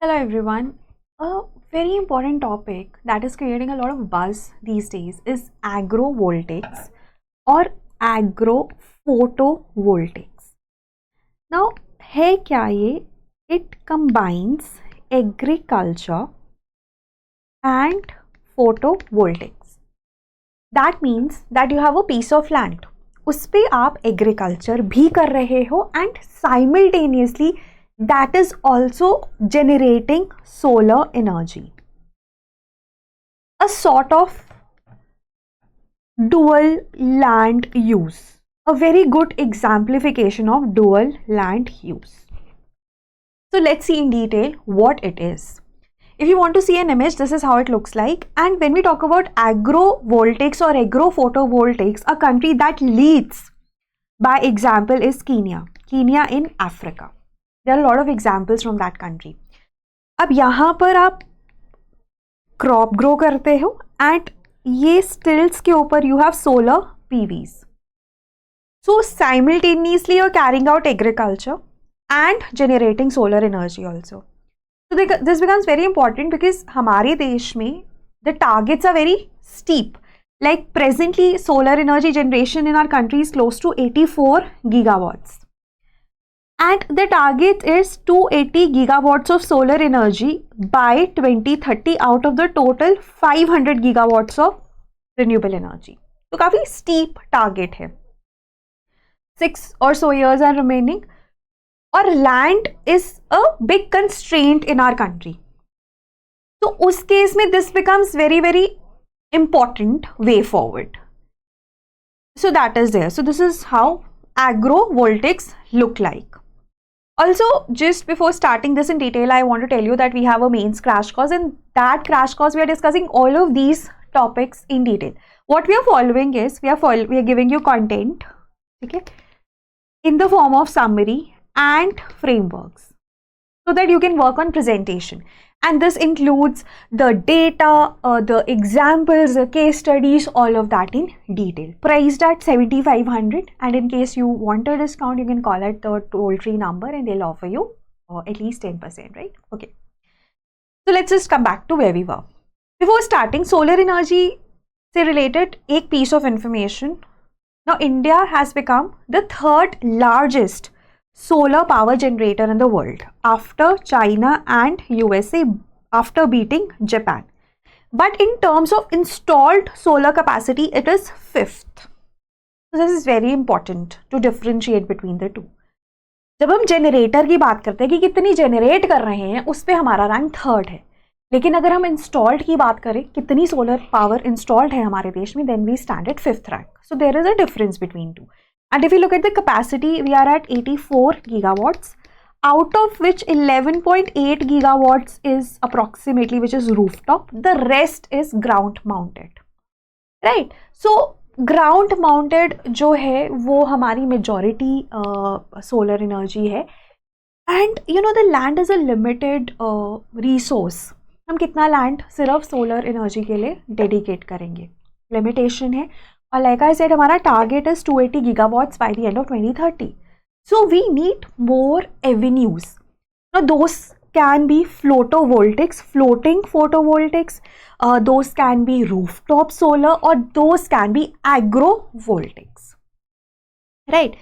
Hello everyone. A very important topic that is creating a lot of buzz these days is agrovoltaics or agrophotovoltaics. Now, है क्या ये? It combines agriculture and photovoltaics. That means that you have a piece of land. उस पे आप agriculture भी कर रहे हो and simultaneously that is also generating solar energy. A sort of dual land use. A very good exemplification of dual land use. So let's see in detail what it is. If you want to see an image, this is how it looks like. And when we talk about agrovoltaics or agrophotovoltaics, a country that leads by example is Kenya. Kenya in Africa. There are a lot of examples from that country. अब यहाँ पर आप crop grow करते हो and ये stilts के ऊपर you have solar PVs. So simultaneously you are carrying out agriculture and generating solar energy also. So this becomes very important because हमारे देश में the targets are very steep. Like presently solar energy generation in our country is close to 84 gigawatts. And the target is 280 gigawatts of solar energy by 2030 out of the total 500 gigawatts of renewable energy. तो काफ़ी steep target है. 6 or so years are remaining. और land is a big constraint in our country. So उस case में this becomes very very important way forward. So that is there. So this is how agrovoltaics look like. Also, just before starting this in detail, I want to tell you that we have a mains crash course. In that crash course, we are discussing all of these topics in detail. What we are following is we are giving you content, okay, in the form of summary and frameworks so that you can work on presentation, and this includes the data, the examples, the case studies, all of that in detail, priced at 7,500. And in case you want a discount, you can call at the toll-free number and they'll offer you at least 10%, right? Okay, so let's just come back to where we were. Before starting, solar energy से related एक piece of information. Now India has become the third largest solar power generator in the world after China and USA, after beating Japan. But in terms of installed solar capacity, it is fifth. So this is very important to differentiate between the two. जब हम generator की बात करते हैं कि कितनी generate कर रहे हैं, उस पे हमारा रैंक थर्ड है. लेकिन अगर हम इंस्टॉल्ड की बात करें, कितनी सोलर पावर इंस्टॉल्ड है हमारे देश में, then we stand at fifth rank. So there is a difference between two. And if you look at the capacity, we are at 84 gigawatts, out of which 11.8 gigawatts is approximately, which is rooftop. The rest is ground mounted, right? So ground mounted जो है वो हमारी majority solar energy है. And you know the land is a limited resource. हम कितना land सिर्फ solar energy के लिए dedicate करेंगे, limitation है. और like I said, हमारा target is 280 gigawatts by the end of 2030. So we need more avenues. Now those can be photovoltaics, floating photovoltaics, those can be rooftop solar, or those can be agrovoltaics, right?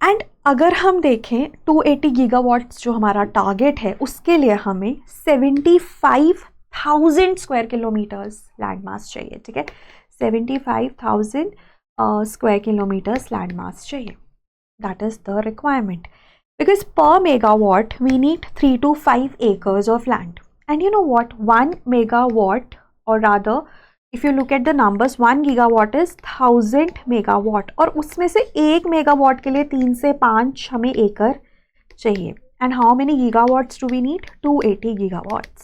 And अगर हम देखें 280 gigawatts जो हमारा target है, उसके लिए हमें 75,000 square kilometers land mass चाहिए, ठीक है? 75,000 square kilometers land mass चाहिए. That is the requirement, because per megawatt we need 3 to 5 acres of land. And you know what, 1 megawatt, or rather if you look at the numbers, 1 gigawatt is 1000 megawatt, और उसमें से 1 megawatt के लिए 3 से 5 हमें एकड़ चाहिए. And how many gigawatts do we need? 280 gigawatts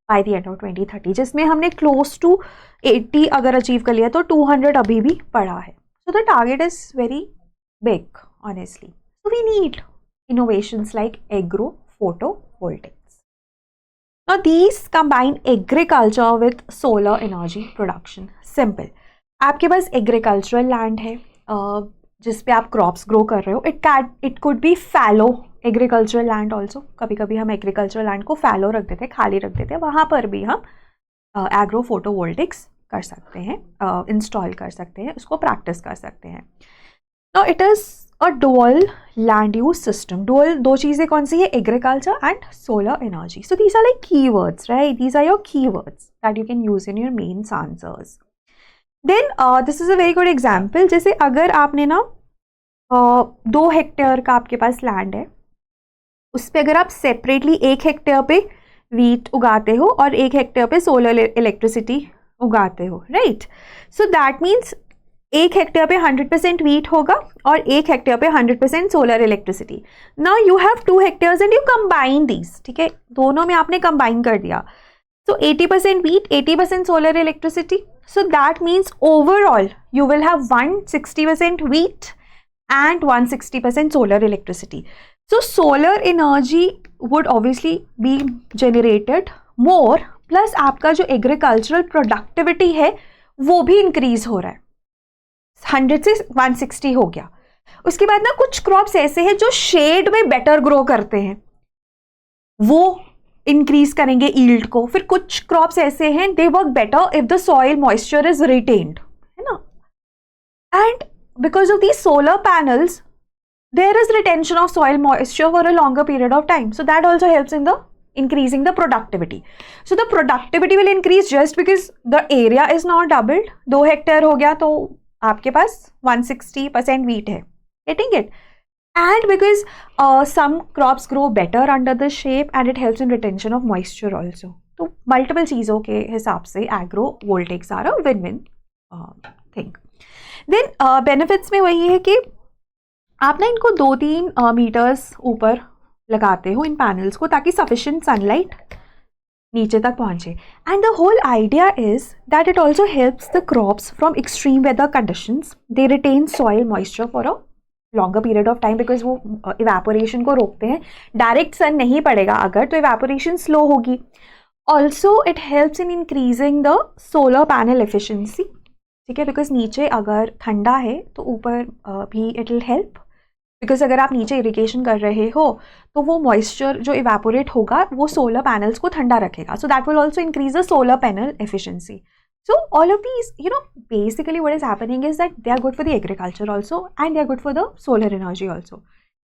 by the end of 2030, जिसमें हमने close to 80 अगर अचीव कर लिया तो 200 अभी भी पड़ा है. So the target is very big, honestly. So we need innovations like agrophotovoltaics. Now these combine agriculture with solar energy production. Simple. आपके पास agricultural land है जिस पे आप crops grow कर रहे हो. It could be fallow agricultural land also, कभी कभी हम एग्रीकल्चरल लैंड को फैलो रख देते हैं, खाली रख देते हैं, वहाँ पर भी हम एग्रो फोटोवोल्टिक्स कर सकते हैं, इंस्टॉल कर सकते हैं, उसको प्रैक्टिस कर सकते हैं. Now it is a dual land use system. Dual दो चीज़ें कौन सी है? Agriculture and solar energy. So these are like keywords, right? These are your keywords that you can use in your mains answers. Then this is a very good example. जैसे अगर आपने ना 2 hectare का आपके पास लैंड है, उस पर अगर आप सेपरेटली 1 हेक्टेयर पे वीट उगाते हो और 1 हेक्टेयर पे सोलर इलेक्ट्रिसिटी उगाते हो, right? So that means 1 hectare पे 100% वीट होगा और 1 हेक्टेयर पे 100% solar electricity. Now you have 2 hectares and you combine these, ठीक है? दोनों में आपने कंबाइन कर दिया. So 80% wheat, 80% solar electricity. So that means overall you will have 160% wheat and 160% solar electricity. So solar energy would obviously be generated more, plus आपका जो agricultural productivity है वो भी increase हो रहा है. 100 से 160 हो गया. उसके बाद ना कुछ क्रॉप्स ऐसे हैं जो शेड में बेटर ग्रो करते हैं, वो इंक्रीज करेंगे ईल्ड को. फिर कुछ क्रॉप्स ऐसे हैं they work better if the soil moisture is retained, है ना? And because of these solar panels there is retention of soil moisture for a longer period of time. So that also helps in the increasing the productivity. So the productivity will increase just because the area is now doubled. 2 hectare हो गया तो आपके पास 160% wheat है, getting it? And because some crops grow better under the shape and it helps in retention of moisture also. तो multiple चीज़ों के हिसाब से agro voltaics are a win-win thing. Then benefits में वही है कि आप ना इनको 2-3 मीटर्स ऊपर लगाते हो इन पैनल्स को, ताकि sufficient sunlight नीचे तक पहुँचे. And the whole idea is that it also helps the crops from extreme weather conditions. They retain soil moisture for a longer period of time, because वो इवेपोरेशन को रोकते हैं. डायरेक्ट सन नहीं पड़ेगा अगर, तो इवेपोरेशन स्लो होगी. Also it helps in increasing the solar panel efficiency, ठीक है? बिकॉज नीचे अगर ठंडा है तो ऊपर भी इट विल हेल्प, बिकॉज अगर आप नीचे इरिगेशन कर रहे हो तो वो मॉइस्चर जो इवेपोरेट होगा वो सोलर पैनल्स को ठंडा रखेगा. So that will also increase the solar panel efficiency. So all of these, basically what is happening is that they are good for the agriculture also and they are good for the solar energy also.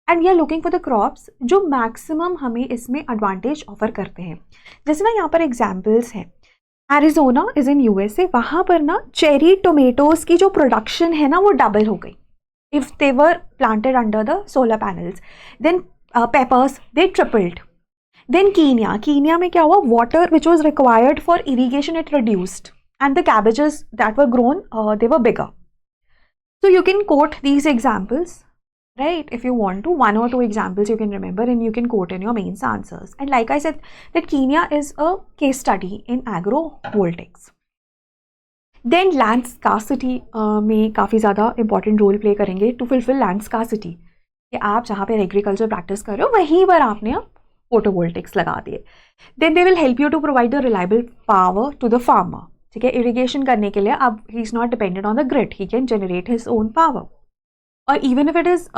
And we are looking for the crops जो maximum हमें इसमें advantage offer करते हैं. जैसे ना यहाँ पर examples हैं. Arizona is in USA. वहाँ पर ना cherry tomatoes की जो production है ना वो double हो गई if they were planted under the solar panels. Then peppers, they tripled. Then Kenya में क्या हुआ? Water which was required for irrigation, it reduced. And the cabbages that were grown, they were bigger. So you can quote these examples, right? If you want to, 1 or 2 examples you can remember and you can quote in your mains answers. And like I said, that Kenya is a case study in agrovoltaics. Then land scarcity में काफ़ी ज़्यादा important role play करेंगे to fulfill land scarcity. कि आप जहाँ पे agriculture practice कर रहे हो वहीं पर आपने photovoltaics लगा दिए. Then they will help you to provide the reliable power to the farmer. ठीक है? इरिगेशन करने के लिए अब he is not dependent on the grid, he can generate his own power. और even if it is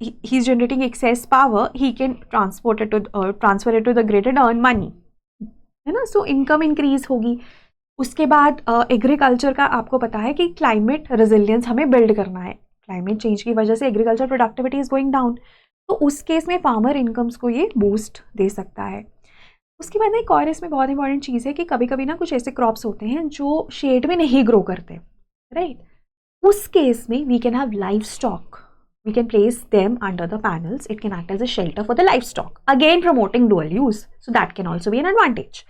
he is generating excess power, he can transfer it to the grid and earn money, है ना? So income increase होगी. उसके बाद agriculture का आपको पता है कि क्लाइमेट रेजिलियंस हमें बिल्ड करना है. क्लाइमेट चेंज की वजह से agriculture productivity is going down, तो उस केस में फार्मर इनकम्स को ये बूस्ट दे सकता है. उसके बाद एक और इसमें बहुत इंपॉर्टेंट चीज़ है कि कभी कभी ना कुछ ऐसे क्रॉप्स होते हैं जो शेड में नहीं ग्रो करते, राइट? उस केस में we can have livestock, we can place them under the panels, it can act as a shelter for the livestock, again promoting dual use. So that can also be an advantage.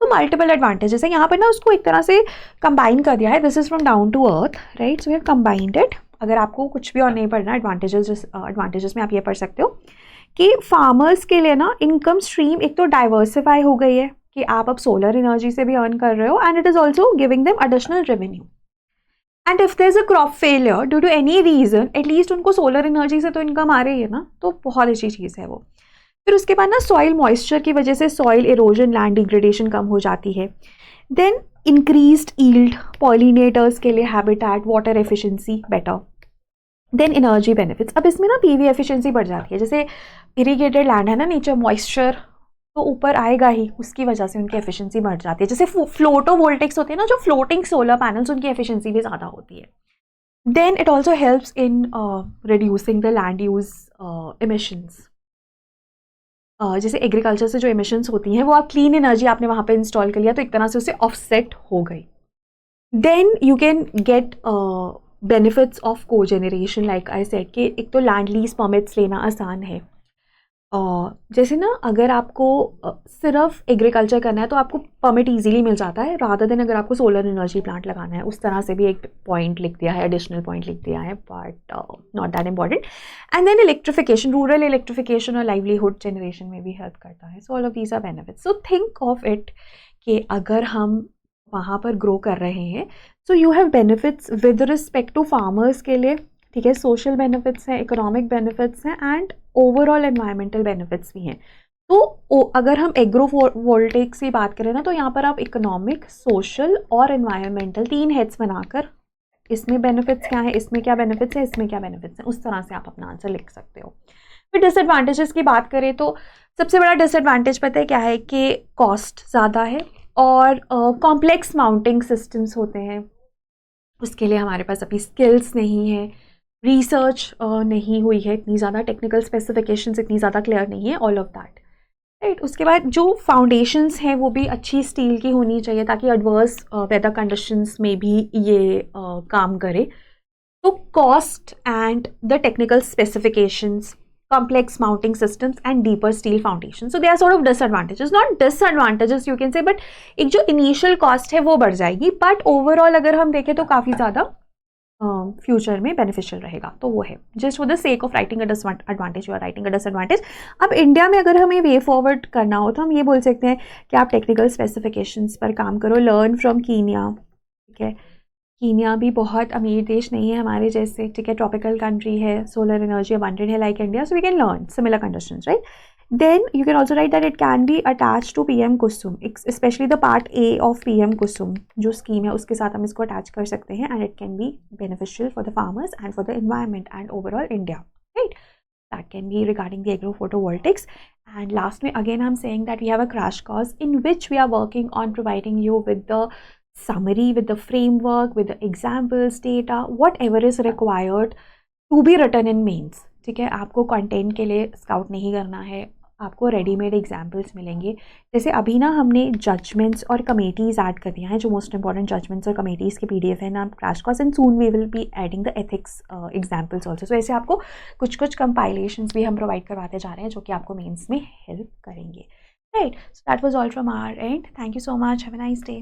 तो multiple advantages है. यहाँ पर ना उसको एक तरह से combine कर दिया है. This is from down to earth, right? So we have combined it. अगर आपको कुछ भी और नहीं पढ़ना, एडवांटेजेस में आप ये पढ़ सकते हो कि फार्मर्स के लिए ना इनकम स्ट्रीम एक तो डाइवर्सिफाई हो गई है कि आप अब सोलर एनर्जी से भी अर्न कर रहे हो, and it is also giving them additional revenue. And if there is a crop failure due to any reason, at least उनको सोलर एनर्जी से तो इनकम आ रही है ना, तो बहुत अच्छी चीज़ है वो. फिर उसके बाद ना सॉइल मॉइस्चर की वजह से सॉइल इरोजन, लैंड डिग्रेडेशन कम हो जाती है. देन इंक्रीज्ड ईल्ड, पॉलिनेटर्स के लिए habitat, water efficiency better. Then energy benefits, अब इसमें ना पीवी एफिशिएंसी बढ़ जाती है, जैसे इरीगेटेड लैंड है ना, नीचे मॉइस्चर तो ऊपर आएगा ही, उसकी वजह से उनकी एफिशिएंसी बढ़ जाती है। जैसे फ्लोटोवोल्टिक्स होते हैं ना, जो फ्लोटिंग सोलर पैनल्स, उनकी एफिशिएंसी भी ज़्यादा होती है। Then it also helps in reducing the land use emissions, जैसे एग्रीकल्चर से जो एमिशंस होती हैं वो आप क्लीन एनर्जी आपने वहाँ पे इंस्टॉल कर लिया तो एक तरह से उससे ऑफसेट हो गई। Then you can get benefits of cogeneration, like I said कि एक तो लैंड लीज परमिट्स लेना आसान है, जैसे ना अगर आपको सिर्फ एग्रीकल्चर करना है तो आपको परमिट इजीली मिल जाता है, रादर देन अगर आपको सोलर एनर्जी प्लांट लगाना है। उस तरह से भी एक पॉइंट लिख दिया है, एडिशनल पॉइंट लिख दिया है, but not that important. And then electrification, rural electrification और लाइवलीहुड जनरेशन में भी हेल्प करता है। So all of these are benefits. So think of it कि अगर हम वहाँ पर ग्रो कर रहे हैं, so you have benefits with respect to farmers के लिए, ठीक है, सोशल बेनिफिट्स हैं, इकोनॉमिक बेनिफिट्स हैं, एंड ओवरऑल एनवायरमेंटल बेनिफिट्स भी हैं। तो अगर हम एग्रो वोल्टेक्स की बात करें ना, तो यहाँ पर आप इकोनॉमिक, सोशल और एनवायरमेंटल 3 हेड्स बनाकर इसमें बेनिफिट्स क्या है, इसमें क्या बेनिफिट्स है, इसमें क्या बेनिफिट्स हैं, उस तरह से आप अपना आंसर लिख सकते हो। फिर डिसएडवांटेजेस की बात करें तो सबसे बड़ा डिसएडवांटेज पता है क्या है कि कॉस्ट ज़्यादा है और कॉम्प्लेक्स माउंटिंग सिस्टम्स होते हैं, उसके लिए हमारे पास अभी स्किल्स नहीं है, रिसर्च नहीं हुई है इतनी ज़्यादा, टेक्निकल स्पेसिफिकेशंस इतनी ज़्यादा क्लियर नहीं है, ऑल ऑफ दैट, राइट। उसके बाद जो फाउंडेशंस हैं वो भी अच्छी स्टील की होनी चाहिए ताकि एडवर्स वेदर कंडीशंस में भी ये काम करे। तो cost and the technical specifications, complex mounting systems and deeper steel foundations, so they are sort of disadvantages, not disadvantages you can say, but एक जो initial cost है वो बढ़ जाएगी, but overall अगर हम देखें तो काफ़ी ज़्यादा फ्यूचर में बेनिफिशियल रहेगा। तो वो है just for the sake of writing a disadvantage, you are writing a disadvantage. अब इंडिया में अगर हमें वे फॉरवर्ड करना हो तो हम ये बोल सकते हैं कि आप टेक्निकल स्पेसिफिकेशंस पर काम करो, लर्न फ्रॉम कीनिया, ठीक है। कीनिया भी बहुत अमीर देश नहीं है हमारे जैसे, ठीक है, ट्रॉपिकल कंट्री है, सोलर एनर्जी अबंडेंट है like India, so we can learn similar conditions, right. Then you can also write that it can be attach to PM Kusum, specially the part A of PM Kusum जो scheme है उसके साथ हम इसको attach कर सकते हैं, and it can be beneficial for the farmers and for the environment and overall India, right. That can be regarding the agro photovoltaics. And last में again I'm saying that we have a crash course in which we are working on providing you with the summary, with the framework, with the examples, data, whatever is required to be written in mains, ठीक है। आपको content के लिए scout नहीं करना है, आपको readymade examples मिलेंगे। जैसे अभी ना हमने जजमेंट्स और कमेटीज़ ऐड कर दिया है, जो मोस्ट इंपॉर्टेंट जजमेंट्स और कमेटीज़ के पीडीएफ है ना crash course, and soon we will be adding the ethics examples also. So ऐसे आपको कुछ कुछ कंपाइलेशंस भी हम प्रोवाइड करवाते जा रहे हैं जो कि आपको मेंस में हेल्प करेंगे, right. So that was all from our and, thank you so much, have a nice day.